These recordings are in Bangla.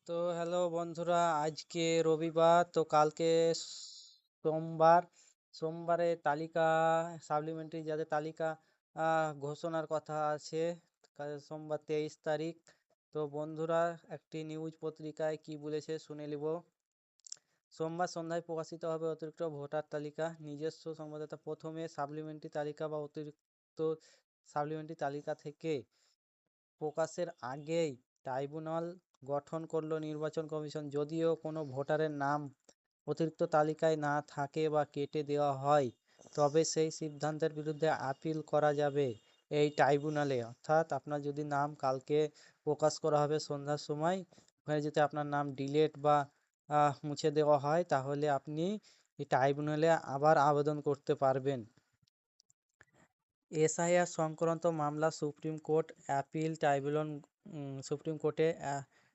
তো হ্যালো বন্ধুরা, আজকে রবিবার, তো কালকে সোমবার। সোমবারে তালিকা, সাপ্লিমেন্টারি যাদের তালিকা ঘোষণার কথা আছে, সোমবার 23 তারিখ। তো বন্ধুরা, একটি নিউজ পত্রিকায় কি বলেছে শুনে নিব। সোমবার সন্ধ্যায় প্রকাশিত হবে অতিরিক্ত ভোটার তালিকা। নিজস্ব সংবাদদাতা। প্রথমে সাপ্লিমেন্টারি তালিকা বা অতিরিক্ত সাপ্লিমেন্টারি তালিকা থেকে প্রকাশের আগেই ট্রাইব্যুনাল গঠন করল নির্বাচন কমিশন। যদিও কোনো ভোটারের নাম অতিরিক্ত তালিকায় না থাকে বা কেটে দেওয়া হয়, তবে সেই সিদ্ধান্তের বিরুদ্ধে আপিল করা যাবে এই ট্রাইব্যুনালে। অর্থাৎ আপনার যদি নাম কালকে প্রকাশ করা হবে সন্ধ্যার সময়, ওখানে যদি আপনার নাম ডিলেট বা মুছে দেওয়া হয়, তাহলে আপনি এই ট্রাইব্যুনালে আবার আবেদন করতে পারবেন। এসআইআর সংক্রান্ত মামলা supreme court appeal tribunal supreme কোর্টে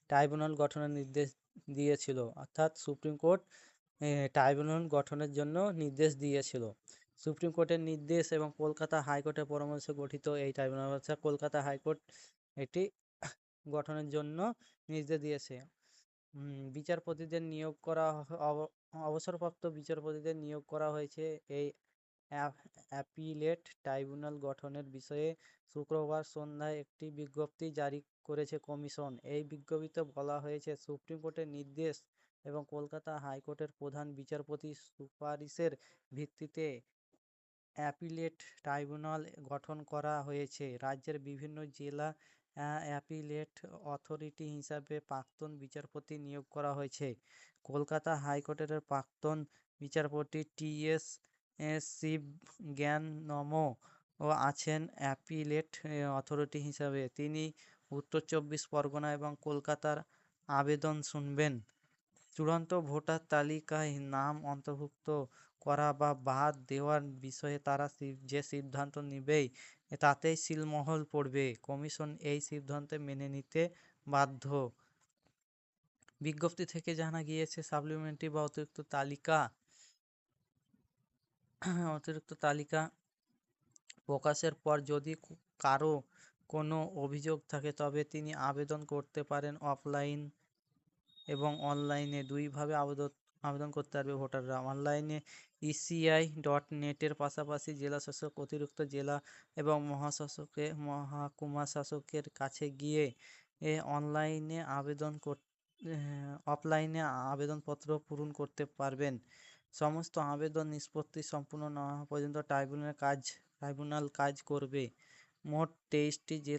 ট্রাইব্যুনাল গঠনের নির্দেশ দিয়েছিল। অর্থাৎ সুপ্রিম কোর্ট ট্রাইব্যুনাল গঠনের জন্য নির্দেশ দিয়েছিল। সুপ্রিম কোর্টের নির্দেশ এবং কলকাতা হাইকোর্টের পরামর্শে গঠিত এই ট্রাইব্যুনাল, অর্থাৎ কলকাতা হাইকোর্ট এটি গঠনের জন্য নির্দেশ দিয়েছে। বিচারপতিদের নিয়োগ করা অবসরপ্রাপ্ত বিচারপতিদের নিয়োগ করা হয়েছে এই অ্যাপিলেট ট্রাইব্যুনাল গঠনের বিষয়ে। শুক্রবার সন্ধ্যায় একটি বিজ্ঞপ্তি জারি করেছে কমিশন। এই বিজ্ঞপ্তিতে বলা হয়েছে, সুপ্রিম কোর্টের নির্দেশ এবং কলকাতা হাইকোর্টের প্রধান বিচারপতির সুপারিশের ভিত্তিতে অ্যাপিলেট ট্রাইব্যুনাল গঠন করা হয়েছে। রাজ্যের বিভিন্ন জেলা অ্যাপিলেট অথরিটি হিসাবে প্রাক্তন বিচারপতি নিয়োগ করা হয়েছে। কলকাতা হাইকোর্টের প্রাক্তন বিচারপতি টি.এস. শিবজ্ঞানমও আছেন অ্যাপিলেট অথরিটি হিসাবে। তিনি উত্তর 24 পরগনা এবং কলকাতার আবেদন শুনবেন। চূড়ান্ত ভোটার তালিকায় নাম অন্তর্ভুক্ত করা বা বাদ দেওয়ার বিষয়ে তারা যে সিদ্ধান্ত নেবে, তাতেই সিলমোহর পড়বে। কমিশন এই সিদ্ধান্ত মেনে নিতে বাধ্য। বিজ্ঞপ্তি থেকে জানা গিয়েছে, সাপ্লিমেন্টারি বা অতিরিক্ত তালিকা প্রকাশের পর যদি কারো কোনো অভিযোগ থাকে, তবে তিনি আবেদন করতে পারেন। অফলাইন এবং অনলাইনে দুইভাবে আবেদন করতে পারবে ভোটাররা। অনলাইনে ECI.net-এর পাশাপাশি জেলাশাসক, অতিরিক্ত জেলা এবং মহকুমা শাসকের কাছে গিয়ে অফলাইনে আবেদনপত্র পূরণ করতে পারবেন। সমস্ত আবেদন নিষ্পত্তি সম্পূর্ণ না হওয়া পর্যন্ত ট্রাইব্যুনাল কাজ করবে। মোট 23টি